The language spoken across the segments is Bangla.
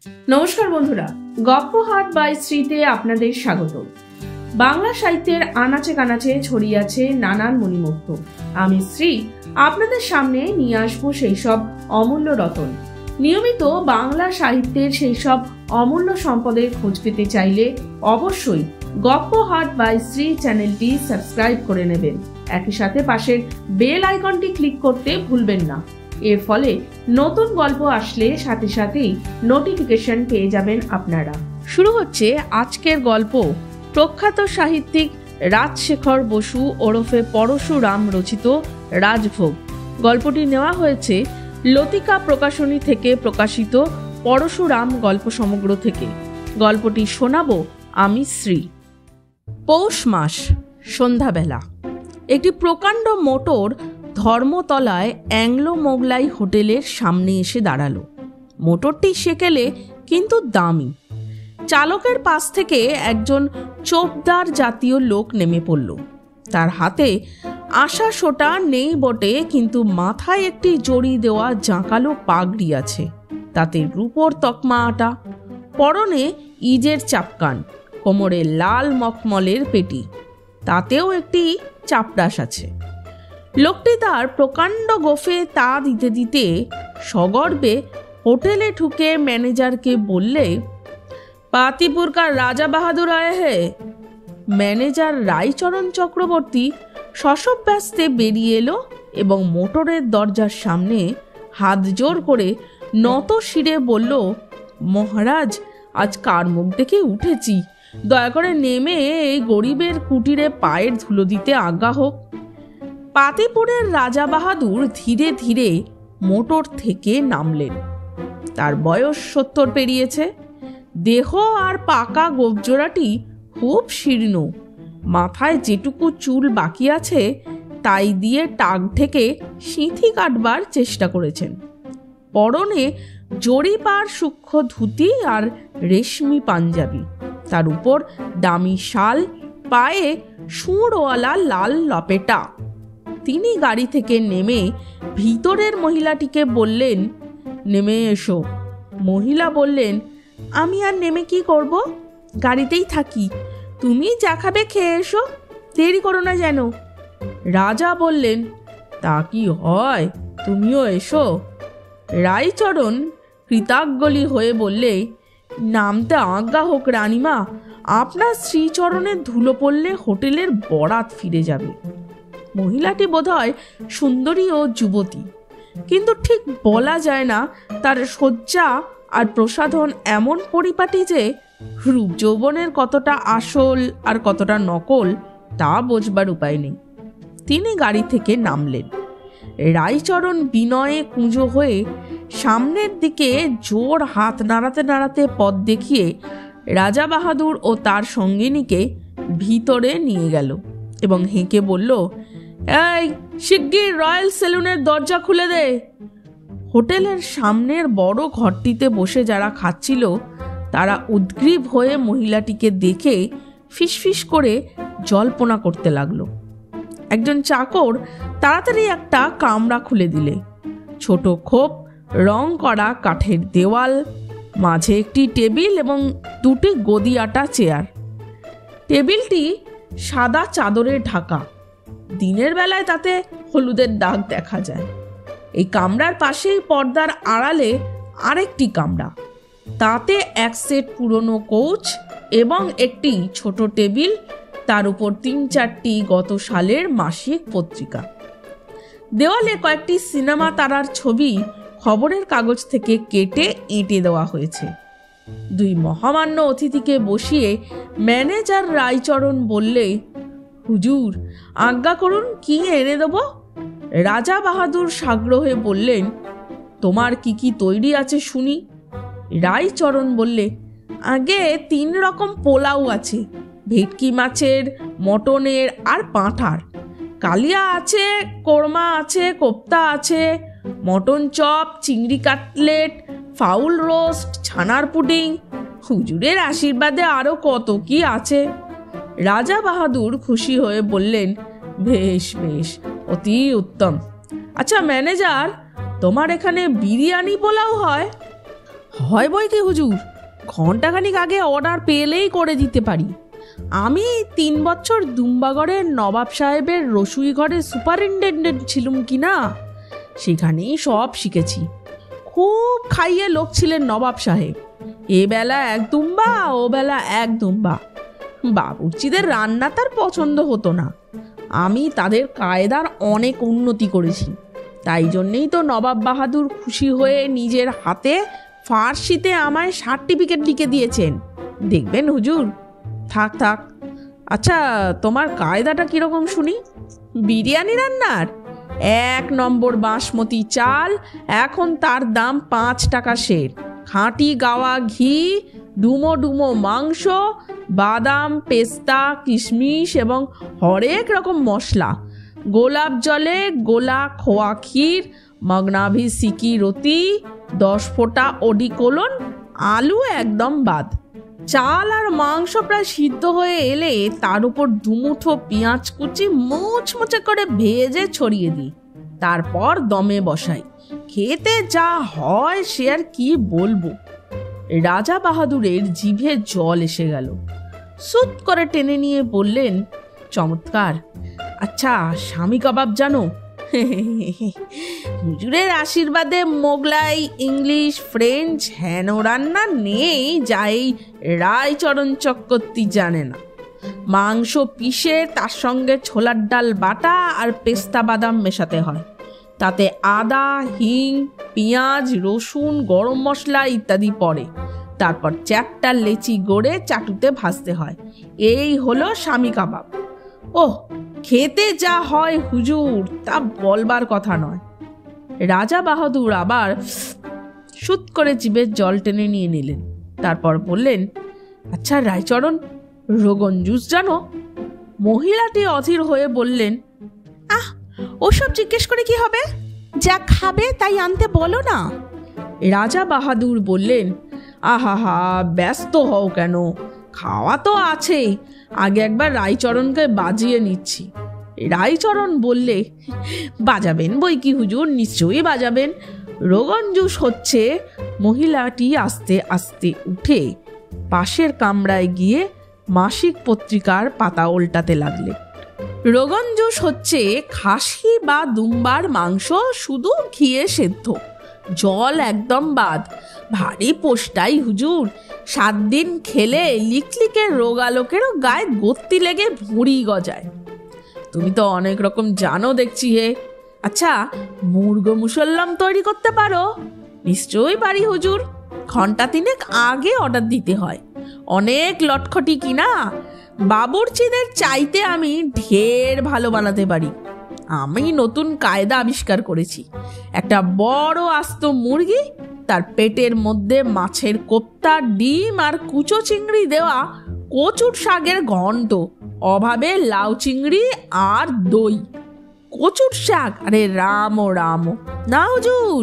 নমস্কার বন্ধুরা, গপ্পহাট বাই শ্রীতে আপনাদের স্বাগত। বাংলা সাহিত্যের আনাচে কানাচে ছড়িয়ে আছে নানান মণিমুক্ত। আমি শ্রী আপনাদের সামনে নিয়ে আসবো সেই সব অমূল্য রতন। নিয়মিত বাংলা সাহিত্যের সেই সব অমূল্য সম্পদের খোঁজ পেতে চাইলে অবশ্যই গপ্পহাট বাই শ্রী চ্যানেলটি সাবস্ক্রাইব করে নেবেন। একই সাথে পাশের বেল আইকনটি ক্লিক করতে ভুলবেন না। এর ফলে নতুন গল্প আসলে সাথে সাথেই নোটিফিকেশন পেয়ে যাবেন আপনারা। শুরু হচ্ছে আজকের গল্প। প্রখ্যাত সাহিত্যিক রাজশেখর বসু ওরফে পরশুরাম রচিত রাজভোগ। গল্পটি নেওয়া হয়েছে লতিকা প্রকাশনী থেকে প্রকাশিত পরশুরাম গল্প সমগ্র থেকে। গল্পটি শোনাবো আমি শ্রী। পৌষ মাস, সন্ধ্যাবেলা। একটি প্রকাণ্ড মোটর ধর্মতলায় অ্যাংলো মোগলাই হোটেলের সামনে এসে দাঁড়ালো। মোটরটি সেকেলে কিন্তু দামি। চালকের পাশ থেকে একজন চোপদার জাতীয় লোক নেমে পড়ল। তার হাতে আশা সোটা নেই বটে, কিন্তু মাথায় একটি জড়ি দেওয়া জাঁকালো পাগড়ি আছে, তাতে রূপোর তকমা আটা। পরনে ইজের চাপকান, কোমরে লাল মখমলের পেটি, তাতেও একটি চাপড়াস আছে। লোকটি তার প্রকাণ্ড গোফে তা দিতে দিতে সগর্বে হোটেলে ঢুকে ম্যানেজারকে বললে, পাতিপুর কা রাজা বাহাদুর আয়ে হে। ম্যানেজার রায়চরণ চক্রবর্তী শশব্যস্তে বেরিয়ে এলো এবং মোটরের দরজার সামনে হাত জোর করে নত শিরে বলল, মহারাজ, আজ কার মুখ দেখে উঠেছি, দয়া করে নেমে এই গরিবের কুটিরে পায়ের ধুলো দিতে আজ্ঞা হোক। পাতিপুরের রাজা বাহাদুর ধীরে ধীরে মোটর থেকে নামলেন। তার বয়স 70 পেরিয়েছে। দেহ আর পাকা গোপজোড়াটি খুব শীর্ণ। মাথায় যেটুকু চুল বাকি আছে তাই দিয়ে টাক ঢেকে সিঁথি কাটবার চেষ্টা করেছেন। পরনে জরিপার সূক্ষ্ম ধুতি আর রেশমি পাঞ্জাবি, তার উপর দামি শাল, পায়ে সুঁড়ওয়ালা লাল লপেটা। তিনি গাড়ি থেকে নেমে ভিতরের মহিলাটিকে বললেন, নেমে এসো। মহিলা বললেন, আমি আর নেমে কি করব, গাড়িতেই থাকি। তুমি যা খাবে খেয়ে এসো, দেরি করো না যেন। রাজা বললেন, তা কি হয়, তুমিও এসো। রায়চরণ কৃতজ্ঞলি হয়ে বললে, নামতে আজ্ঞা হোক রানীমা, আপনার শ্রীচরণের ধুলো পড়লে হোটেলের বরাত ফিরে যাবে। মহিলাটি বোধহয় সুন্দরী ও যুবতী, কিন্তু ঠিক বলা যায় না তার সজ্জা আর প্রসাধন এমন পরিপাটি যে রূপ যৌবনের কতটা আসল আর কতটা নকল তা বোঝবার উপায় নেই। তিনি গাড়ি থেকে নামলেন। রায়চরণ বিনয়ে কুঁজো হয়ে সামনের দিকে জোর হাত নাড়াতে নাড়াতে পথ দেখিয়ে রাজা বাহাদুর ও তার সঙ্গিনীকে ভিতরে নিয়ে গেল এবং হেঁকে বলল, এই শিগগির রয়্যাল সেলুনের দরজা খুলে দে। হোটেলের সামনের বড় ঘরটিতে বসে যারা খাচ্ছিল তারা উদ্গ্রীব হয়ে মহিলাটিকে দেখে ফিসফিস করে জল্পনা করতে লাগলো। একজন চাকর তাড়াতাড়ি একটা কামরা খুলে দিলে। ছোট খোপ, রং করা কাঠের দেওয়াল, মাঝে একটি টেবিল এবং দুটি গদি আটা চেয়ার। টেবিলটি সাদা চাদরে ঢাকা। দিনের বেলায় তাতে হলুদের দাগ দেখা যায়। এই কামরার পাশেই পর্দার আড়ালে আরেকটি কামরা, তাতে এক সেট পুরনো কোচ এবং একটি ছোট টেবিল, তার উপর 3-4টি গত সালের মাসিক পত্রিকা। দেওয়ালে কয়েকটি সিনেমা তারার ছবি খবরের কাগজ থেকে কেটে এঁটে দেওয়া হয়েছে। দুই মহামান্য অতিথিকে বসিয়ে ম্যানেজার রায়চরণ বললে, হুজুর, আজ্ঞা করুন, কি এনে দেব? রাজা বাহাদুর সাগ্রহে বললেন, তোমার কি কি তৈরি আছে শুনি। রায়চরণ বললে, আগে 3 রকম পোলাও আছে, ভেটকি মাছের, মটনের আর পাঁঠার। কালিয়া আছে, কোরমা আছে, কোপ্তা আছে, মটন চপ, চিংড়ি কাটলেট, ফাউল রোস্ট, ছানার পুডিং। হুজুরের আশীর্বাদে আরো কত কি আছে। রাজা বাহাদুর খুশি হয়ে বললেন, বেশ বেশ, অতি উত্তম। আচ্ছা ম্যানেজার, তোমার এখানে বিরিয়ানি পোলাও হয়? হয় বই কি হুজুর, ঘন্টাখানিক আগে অর্ডার পেলেই করে দিতে পারি। আমি 3 বছর দুম্বাগড়ের নবাব সাহেবের রসুই ঘরের সুপারিনটেন্ডেন্ট ছিলুম কি না, সেখানেই সব শিখেছি। খুব খাইয়ে লোক ছিলেন নবাব সাহেব। এ বেলা 1 দুম্বা, ও বেলা 1 দুম্বা। বাবুর্চিদের রান্না তার পছন্দ হতো না। আমি তাদের কায়দার অনেক উন্নতি করেছি। তাই জন্যেই তো নবাব বাহাদুর খুশি হয়ে নিজের হাতে ফার্সিতে আমায় সার্টিফিকেট লিখে দিয়েছেন। দেখবেন হুজুর। থাক থাক। আচ্ছা, তোমার কায়দাটা কিরকম শুনি? বিরিয়ানি রান্নার 1 নম্বর বাসমতি চাল, এখন তার দাম 5 টাকা সের। খাঁটি গাওয়া ঘি, ডুমো ডুমো মাংস, বাদাম, পেস্তা, কিশমিশ এবং হরেক রকম মশলা, গোলাপ জলে গোলা খোয়া ক্ষীর, মগনাভি সিকি রতি, 10 ফোঁটা ওডিকোলন, আলু একদম বাদ। চাল আর মাংস প্রায় সিদ্ধ হয়ে এলে তার উপর 2 মুঠো পেঁয়াজ কুচি মুচমুচে করে ভেজে ছড়িয়ে দিই। তারপর দমে বসাই। খেতে যা হয় সে আর কি বলবো। রাজা বাহাদুরের জিভে জল এসে গেল। সুত করে টেনে নিয়ে বললেন, চমৎকার। আচ্ছা, স্বামী কাবাব জানো? হুজুরের আশীর্বাদে মোগলাই, ইংলিশ, ফ্রেঞ্চ হেন রান্না নেই যা এই রায়চরণ চক্রবর্তী জানে না। মাংস পিষে তার সঙ্গে ছোলার ডাল বাটা আর পেস্তা বাদাম মেশাতে হয়। তাতে আদা, হিং, পেঁয়াজ, রসুন, গরম মশলা ইত্যাদি পড়ে। তারপর 4টা লেচি গড়ে চাটুতে ভাজতে হয়। এই হলো স্বামী কাবাব। ওহ, খেতে যা হয় হুজুর, তা বলবার কথা নয়। রাজা বাহাদুর আবার সুত করে জিভের জল টেনে নিয়ে নিলেন। তারপর বললেন, আচ্ছা রায়চরণ, রোগন জুস জানো? মহিলাটি অধীর হয়ে বললেন, আহ, ওসব জিজ্ঞেস করে কি হবে? যা খাবে তাই আনতে বলো না। রাজা বাহাদুর বললেন, আহা, ব্যস্ত হও কেন? খাওয়া তো আছেই, আগে একবার রায়চরণকে বাজিয়ে নিচ্ছি। রায়চরণ বললে, বাজাবেন বই কি হুজুর, নিশ্চয়ই বাজাবেন। রোগন জুস হচ্ছে। মহিলাটি আস্তে আস্তে উঠে পাশের কামরায় গিয়ে মাসিক পত্রিকার পাতা উল্টাতে লাগলে। রোগন জুস হচ্ছে খাসি বা দুম্বার মাংস শুধু ঘিয়ে সেদ্ধ, জল একদম বাদ। ভারী পোস্টাই হুজুর। 7 দিন খেলে লিকলিকের রোগালোকেরও গায়ে গত্তি লেগে ভুঁড়ি গজায়। তুমি তো অনেক রকম জানো দেখছি হে। আচ্ছা, মুরগো মুসল্লাম তৈরি করতে পারো? নিশ্চয়ই পারি হুজুর। 1 ঘন্টা 3 আগে অর্ডার দিতে হয়। অনেক লটখটি কিনা। বাবুর্চিদের চাইতে আমি ঢের ভালো বানাতে পারি। আমি নতুন কায়দা আবিষ্কার করেছি। একটা বড় আস্ত মুরগি, তার পেটের মধ্যে মাছের কোপ্তা, ডিম আর কুচো চিংড়ি দেওয়া কচুর শাকের ঘন্ট, অভাবে লাউ চিংড়ি আর দই। কচুর শাক? আরে রাম না হুজুর,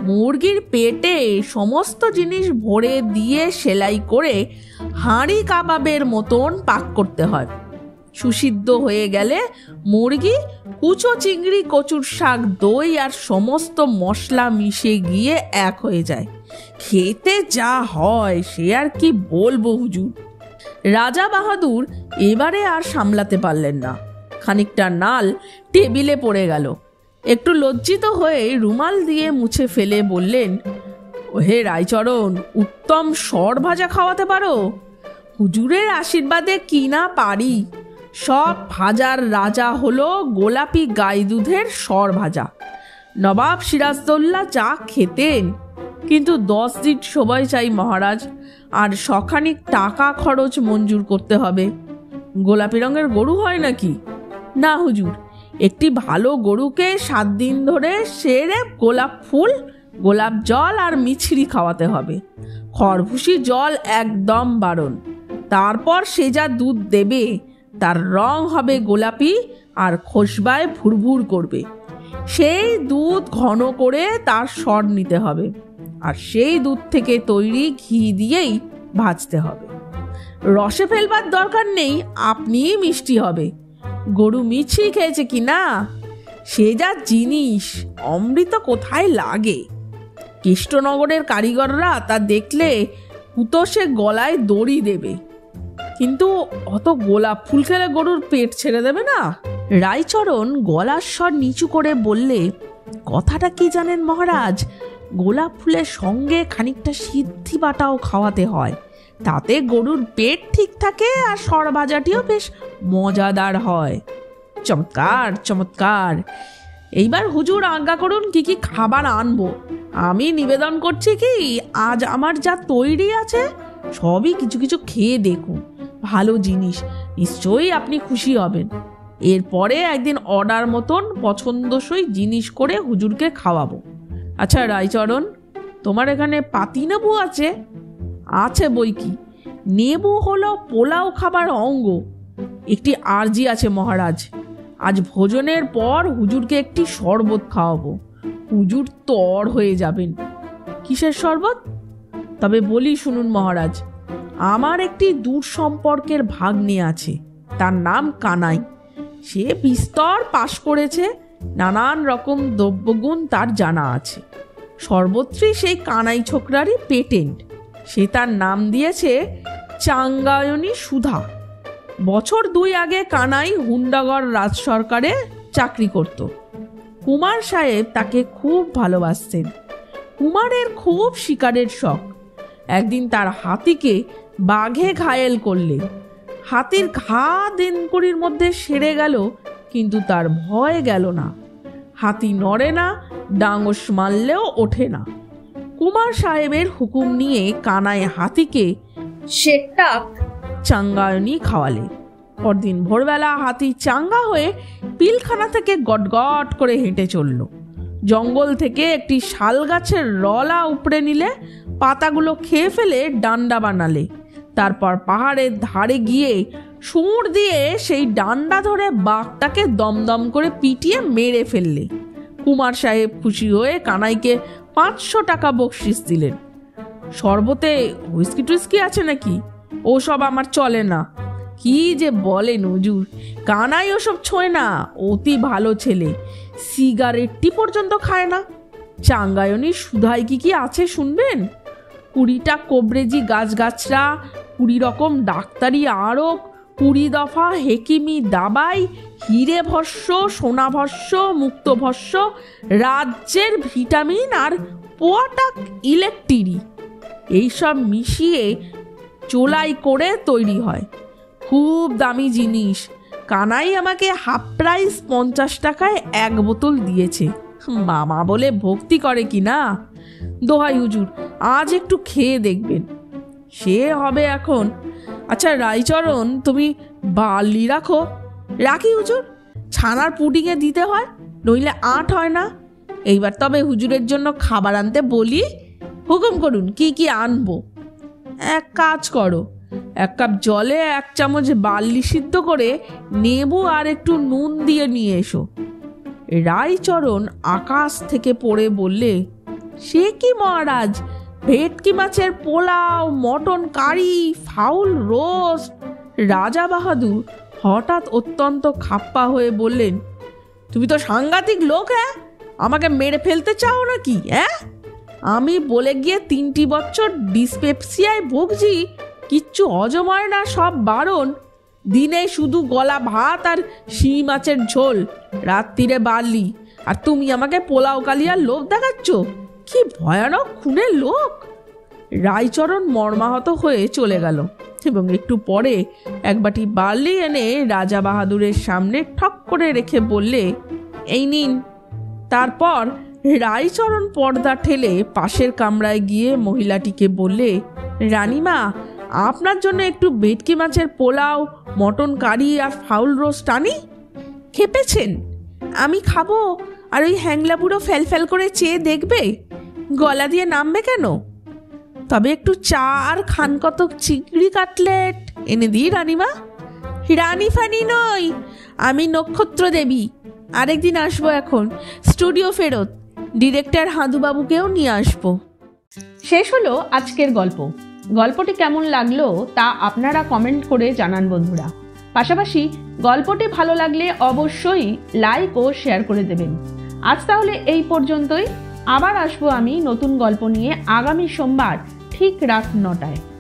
মুরগির পেটে সমস্ত জিনিস ভরে দিয়ে সেলাই করে হাঁড়ি কাবাবের মতন পাক করতে হয়। সুসিদ্ধ হয়ে গেলে মুরগি, কুচো চিংড়ি, কচুর শাক, দই আর সমস্ত মশলা মিশে গিয়ে এক হয়ে যায়। খেতে যা হয় সে আর কি বলবো হুজুর। রাজা বাহাদুর এবারে আর সামলাতে পারলেন না। খানিকটা নাল টেবিলে পড়ে গেল। একটু লজ্জিত হয়ে রুমাল দিয়ে মুছে ফেলে বললেন, হে রায়চরণ, উত্তম সর ভাজা খাওয়াতে পারো? হুজুরের আশীর্বাদে কি না পারি। সব ভাজার রাজা হলো গোলাপি গাই দুধের সর ভাজা। নবাব সিরাজদৌল্লা যা খেতেন। কিন্তু 10 দিন সময় চাই মহারাজ, আর শখানিক টাকা খরচ মঞ্জুর করতে হবে। গোলাপি রঙের গরু হয় নাকি? না হুজুর, একটি ভালো গরুকে 7 দিন ধরে সেরে গোলাপ ফুল, গোলাপ জল আর মিছরি খাওয়াতে হবে। খরভুষি জল একদম বারণ। তারপর সে যা দুধ দেবে তার রং হবে গোলাপি আর খোসবায় ভুরভুর করবে। সেই দুধ ঘন করে তার সর নিতে হবে, আর সেই দুধ থেকে তৈরি ঘি দিয়েই ভাজতে হবে। রসে ফেলবার দরকার নেই, আপনিই মিষ্টি হবে। গরু মিছরি খেয়েছে কি না, সে যা জিনিস, অমৃত কোথায় লাগে। কৃষ্ণনগরের কারিগররা তা দেখলে হুতো সে গলায় দড়ি দেবে, কিন্তু অত গোলাপ ফুল খেলে গরুর পেট ছেড়ে দেবে না। রায়চরণ গলার স্বর নিচু করে বললে, কথাটা কি জানেন মহারাজ, গোলাপ ফুলের সঙ্গে খানিকটা সিদ্ধি বাটাও খাওয়াতে হয়, তাতে গরুর পেট ঠিক থাকে আর সর ভাজাটিও বেশ মজাদার হয়। চমৎকার চমৎকার। এইবার হুজুর আজ্ঞা করুন কি কি খাবার আনবো। আমি নিবেদন করছি কি, আজ আমার যা তৈরি আছে সবই কিছু কিছু খেয়ে দেখুন, ভালো জিনিস, নিশ্চয়ই আপনি খুশি হবেন। এরপরে একদিন অর্ডার মতন পছন্দসই জিনিস করে হুজুরকে খাওয়াবো। আচ্ছা রায়চরণ, তোমার এখানে পাতি নেবু আছে? আছে বই কি। নেবু হলো পোলাও খাবার অঙ্গ। একটি আর্জি আছে মহারাজ, আজ ভোজনের পর হুজুরকে একটি শরবত খাওয়াবো, হুজুর তর হয়ে যাবেন। কিসের শরবত? তবে বলি শুনুন মহারাজ, আমার একটি দূর সম্পর্কের ভাগ্নে আছে, তার নাম কানাই। সে বিস্তর পাশ করেছে, নানান রকম দ্রব্যগুণ তার জানা আছে। সর্বত্রই সেই কানাই ছোকরারই পেটেন্ট। সে তার নাম দিয়েছে চাঙ্গায়নী সুধা। বছর 2 আগে কানাই হুন্ডাগড় রাজ সরকারে চাকরি করত। কুমার সাহেব তাকে খুব ভালোবাসতেন। কুমারের খুব শিকারের শখ। একদিন তার হাতিকে বাঘে ঘায়েল করলে। হাতির ঘা দিনকুড়ির মধ্যে সেরে গেল, কিন্তু তার ভয় গেল না। হাতি নড়ে না, ডাঙস মারলেও ওঠে না। কুমার সাহেবের হুকুম নিয়ে কানাই হাতিকে সেটা চাঙ্গায়নী খাওয়ালে। পরদিন ভোরবেলা হাতি চাঙ্গা হয়ে পিলখানা থেকে গটগট করে হেঁটে চলল। জঙ্গল থেকে একটি শাল গাছের রলা উপড়ে নিলে, পাতাগুলো খেয়ে ফেলে ডান্ডা বানালে। তারপর পাহাড়ের ধারে গিয়ে সুঁড় দিয়ে সেই ডান্ডা ধরে বাঘটাকে দমদম করে পিটিয়ে মেরে ফেললে। কুমার সাহেব খুশি হয়ে কানাইকে 500 টাকা বকশিস দিলেন। শরবতে হুইস্কি টুইস্কি আছে নাকি? ওসব আমার চলে না। কি যে বলেন হুজুর, কানাই ওসব ছোঁয় না, অতি ভালো ছেলে, সিগারেটটি পর্যন্ত খায় না। চাঙ্গায়নী সুধায় কি কি আছে শুনবেন? 20টা কবরেজি গাছগাছরা, 20 রকম ডাক্তারি আরক, 20 দফা হেকিমি দাবাই, হিরে ভস্য, সোনা ভস্য, মুক্ত ভস্য, রাজ্যের ভিটামিন আর পোয়াটাক ইলেকট্রি, এইসব মিশিয়ে চোলাই করে তৈরি হয়। খুব দামি জিনিস। কানাই আমাকে হাফ প্রাইস 50 টাকায় 1 বোতল দিয়েছে। মামা বলে ভক্তি করে কি না। দোহাই হুজুর, আজ একটু খেয়ে দেখবেন। সে হবে এখন। আচ্ছা রায়চরণ, তুমি বার্লি রাখো? রাখি হুজুর, ছানার পুডিংয়ে দিতে হয়, নইলে আট হয় না। এইবার তবে হুজুরের জন্য খাবার আনতে বলি। হুকুম করুন, কি কি আনবো? এক কাজ করো, 1 কাপ জলে 1 চামচ বার্লি সিদ্ধ করে নেবু আর একটু নুন দিয়ে নিয়ে এসো। রায়চরণ আকাশ থেকে পড়ে বললে, সে কি মহারাজ, ভেটকি মাছের pulao, mutton curry, fowl roast. রাজা বাহাদুর হঠাৎ অত্যন্ত খাপ্পা হয়ে বললেন, তুমি তো সাংঘাতিক লোক। হ্যাঁ, আমাকে মেরে ফেলতে চাও নাকি? হ্যাঁ, আমি বলে গিয়ে 3টি বছর ডিসপেপসিয়ায় ভুগছি, কিচ্ছু হজম হয় না, সব বারণ। দিনে শুধু গলা ভাত আর শিঙি মাছের ঝোল, রাত্রিরে বার্লি, আর তুমি আমাকে পোলাও কালিয়ার লোভ দেখাচ্ছ? কি ভয়ানক খুনের লোক। রায়চরণ মর্মাহত হয়ে চলে গেল এবং একটু পরে 1 বাটি বার্লি এনে রাজা বাহাদুরের সামনে ঠক করে রেখে বললে, এই নিন। তারপর রায়চরণ পর্দা ঠেলে পাশের কামরায় গিয়ে মহিলাটিকে বললে, রানীমা, আপনার জন্য একটু ভেটকি মাছের পোলাও, মটন কারি আর ফাউল রোস্ট আনি? খেপেছেন? আমি খাবো, আর ওই হ্যাংলা বুড়ো ফ্যাল করে চেয়ে দেখবে? গলা দিয়ে নামবে কেন? তবে একটু চা আর খানকতক চিংড়ি কাটলেট এনে দিই রানীমা। রানী ফানি নই, আমি নক্ষত্র দেবী। আরেকদিন আসবো। এখন স্টুডিও ফেরত, ডিরেক্টর হাঁদুবাবুকেও নিয়ে আসবো। শেষ হলো আজকের গল্প। গল্পটি কেমন লাগলো তা আপনারা কমেন্ট করে জানান বন্ধুরা। পাশাপাশি গল্পটি ভালো লাগলে অবশ্যই লাইক ও শেয়ার করে দেবেন। আজ তাহলে এই পর্যন্তই। আবার আসবো আমি নতুন গল্প নিয়ে আগামী সোমবার ঠিক রাত 9টায়।